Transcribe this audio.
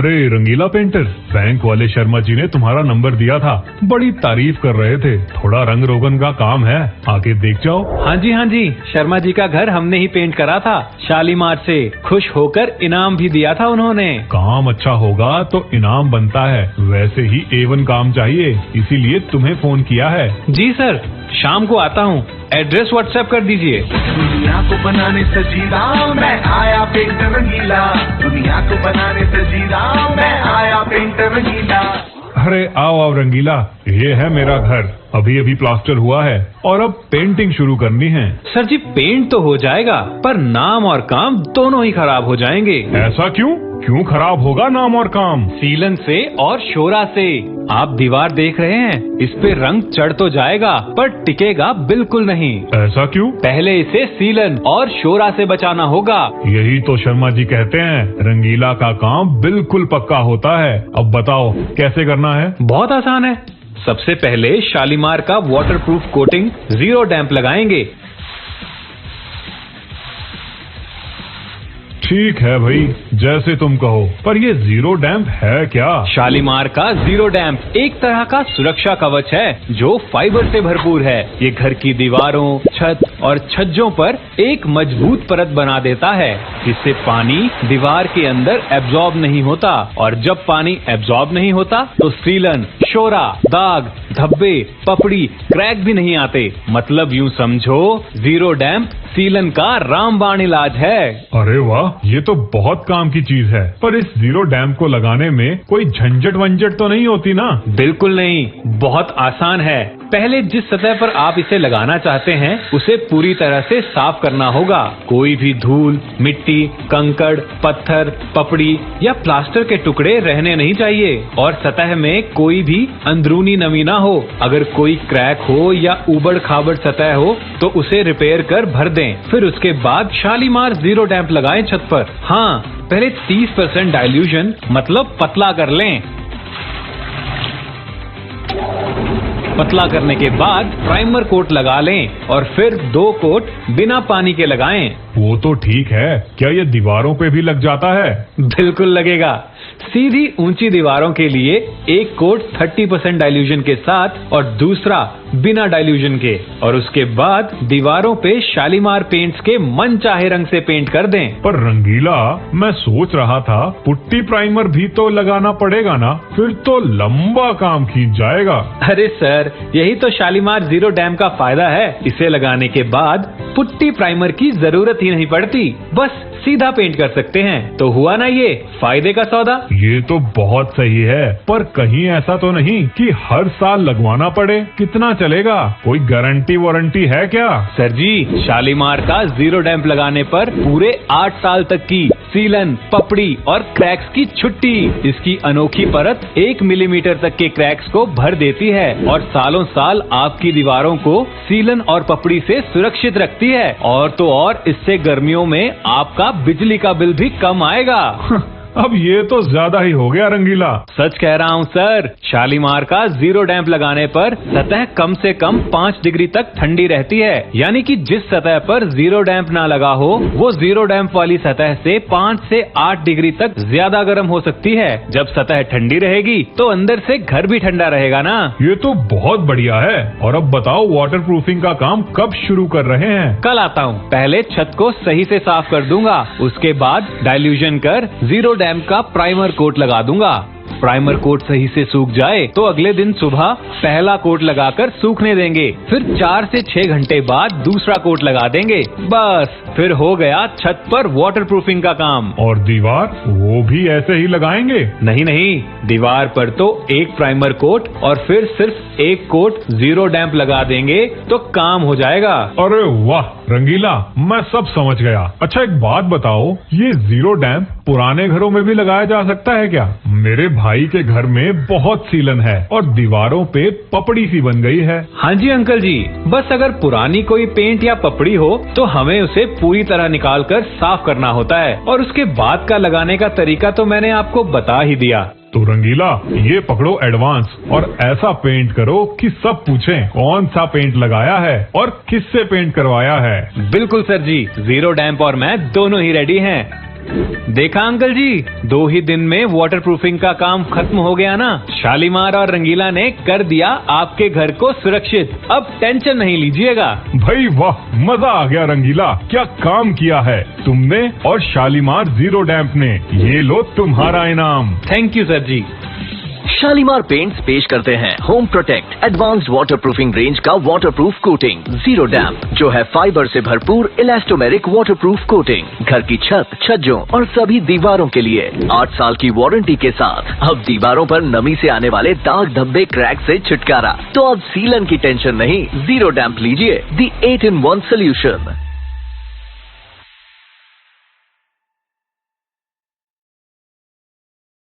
अरे रंगीला painter, bank वाले शर्मा जी ने तुम्हारा नंबर दिया था, बड़ी तारीफ कर रहे थे। थोड़ा रंग रोगन का काम है, आके देख जाओ। हाँ जी, शर्मा जी का घर हमने ही पेंट करा था शालीमार से। खुश होकर इनाम भी दिया था उन्होंने। काम अच्छा होगा तो इनाम बनता है, वैसे ही A1 काम चाहिए, इसीलिए तुम्हें फोन किया है। जी सर, शाम को आता हूँ, एड्रेस व्हाट्सएप कर दीजिए। दुनिया को बनाने सजीला मैं आया पेंटर रंगीला, दुनिया को बनाने सजीला मैं आया पेंटर रंगीला। अरे आओ रंगीला, ये है मेरा घर, अभी अभी प्लास्टर हुआ है और अब पेंटिंग शुरू करनी है। सर जी, पेंट तो हो जाएगा पर नाम और काम दोनों ही खराब हो जाएंगे। ऐसा क्यों? क्यों खराब होगा नाम और काम? सीलन से और शोरा से। आप दीवार देख रहे हैं, इस पे रंग चढ़ तो जाएगा पर टिकेगा बिल्कुल नहीं। ऐसा क्यों? पहले इसे सीलन और शोरा से बचाना होगा। यही तो शर्मा जी कहते हैं, रंगीला का काम बिल्कुल पक्का होता है। अब बताओ कैसे करना है? बहुत आसान है। सबसे पहले शालीमार का वाटरप्रूफ कोटिंग जीरो डैम्प लगाएंगे। ठीक है भाई, जैसे तुम कहो, पर ये जीरो डैम्प है क्या? शालीमार का जीरो डैम्प एक तरह का सुरक्षा कवच है जो फाइबर से भरपूर है। ये घर की दीवारों, छत और छज्जों पर एक मजबूत परत बना देता है, जिससे पानी दीवार के अंदर एब्जॉर्ब नहीं होता। और जब पानी एब्जॉर्ब नहीं होता तो सीलन, शोरा, दाग, धब्बे, पपड़ी, क्रैक भी नहीं आते। मतलब यूँ समझो, जीरो डैम्प सीलन का रामबाण इलाज है। अरे वाह, ये तो बहुत काम की चीज है। पर इस जीरो डैम्प को लगाने में कोई झंझट वंझट तो नहीं होती ना? बिल्कुल नहीं, बहुत आसान है। पहले जिस सतह पर आप इसे लगाना चाहते हैं उसे पूरी तरह से साफ करना होगा। कोई भी धूल, मिट्टी, कंकड़, पत्थर, पपड़ी या प्लास्टर के टुकड़े रहने नहीं चाहिए। और सतह में कोई भी अंदरूनी नमी ना हो। अगर कोई क्रैक हो या उबड़ खाबड़ सतह हो तो उसे रिपेयर कर भर दें। फिर उसके बाद शालीमार जीरो डैम्प लगाएं छत पर। हाँ, पहले 30% डाइल्यूशन मतलब पतला कर लें। पतला करने के बाद प्राइमर कोट लगा लें और फिर 2 कोट बिना पानी के लगाएं। वो तो ठीक है, क्या ये दीवारों पे भी लग जाता है? बिल्कुल लगेगा। सीधी ऊंची दीवारों के लिए एक कोट 30% डाइल्यूशन के साथ और दूसरा बिना डाइल्यूशन के। और उसके बाद दीवारों पे शालीमार पेंट्स के मन चाहे रंग से पेंट कर दें। पर रंगीला, मैं सोच रहा था पुट्टी प्राइमर भी तो लगाना पड़ेगा ना, फिर तो लंबा काम खींच जाएगा। अरे सर, यही तो शालीमार जीरो डैम्प का फायदा है। इसे लगाने के बाद पुट्टी प्राइमर की जरूरत ही नहीं पड़ती, बस सीधा पेंट कर सकते हैं। तो हुआ ना ये फायदे का सौदा। ये तो बहुत सही है, पर कहीं ऐसा तो नहीं कि हर साल लगवाना पड़े? कितना चलेगा? कोई गारंटी वारंटी है क्या? सर जी, शालीमार का जीरो डैम्प लगाने पर पूरे 8 साल तक की सीलन, पपड़ी और क्रैक्स की छुट्टी। इसकी अनोखी परत 1 मिलीमीटर तक के क्रैक्स को भर देती है और सालों साल आपकी दीवारों को सीलन और पपड़ी से सुरक्षित रखती है। और तो और, इससे गर्मियों में आपका बिजली का बिल भी कम आएगा। अब ये तो ज्यादा ही हो गया रंगीला। सच कह रहा हूँ सर, शालीमार का जीरो डैम्प लगाने पर सतह कम से कम 5 डिग्री तक ठंडी रहती है। यानी कि जिस सतह पर जीरो डैम्प ना लगा हो वो जीरो डैम्प वाली सतह से 5 से 8 डिग्री तक ज्यादा गर्म हो सकती है। जब सतह ठंडी रहेगी तो अंदर से घर भी ठंडा रहेगा ना। ये तो बहुत बढ़िया है। और अब बताओ, वाटर प्रूफिंग का काम कब शुरू कर रहे हैं? कल आता हूँ। पहले छत को सही से साफ कर दूंगा, उसके बाद डाइल्यूशन कर जीरो डैम्प का प्राइमर कोट लगा दूंगा। प्राइमर कोट सही से सूख जाए तो अगले दिन सुबह पहला कोट लगाकर सूखने देंगे। फिर 4 से 6 घंटे बाद दूसरा कोट लगा देंगे। बस, फिर हो गया छत पर वाटर प्रूफिंग का काम। और दीवार, वो भी ऐसे ही लगाएंगे? नहीं, दीवार पर तो एक प्राइमर कोट और फिर सिर्फ एक कोट जीरो डैम्प लगा देंगे तो काम हो जाएगा। अरे वाह रंगीला, मैं सब समझ गया। अच्छा एक बात बताओ, ये जीरो डैम्प पुराने घरों में भी लगाया जा सकता है क्या? मेरे भाई के घर में बहुत सीलन है और दीवारों पे पपड़ी सी बन गई है। हाँ जी अंकल जी, बस अगर पुरानी कोई पेंट या पपड़ी हो तो हमें उसे पूरी तरह निकाल कर साफ करना होता है। और उसके बाद का लगाने का तरीका तो मैंने आपको बता ही दिया। तो रंगीला, ये पकड़ो एडवांस और ऐसा पेंट करो कि सब पूछें कौन सा पेंट लगाया है और किससे पेंट करवाया है। बिल्कुल सर जी, जीरो डैम्प और मैं दोनों ही रेडी हैं। देखा अंकल जी, 2 ही दिन में वाटरप्रूफिंग का काम खत्म हो गया ना। शालीमार और रंगीला ने कर दिया आपके घर को सुरक्षित। अब टेंशन नहीं लीजिएगा। भाई वाह, मजा आ गया रंगीला, क्या काम किया है तुमने और शालीमार जीरो डैम्प ने। ये लो तुम्हारा इनाम। Thank you sir ji. Shalimar paints पेश करते हैं home protect advanced waterproofing range का वाटरप्रूफ कोटिंग जीरो डैम्प, जो है फाइबर से भरपूर इलास्टोमेरिक वाटरप्रूफ कोटिंग। घर की छत, छज्जों और सभी दीवारों के लिए 8 साल की वारंटी के साथ अब दीवारों पर नमी से आने वाले दाग धब्बे क्रैक से छुटकारा। तो अब सीलन की टेंशन नहीं, जीरो डैम्प लीजिए, दी 8-in-1 सोल्यूशन।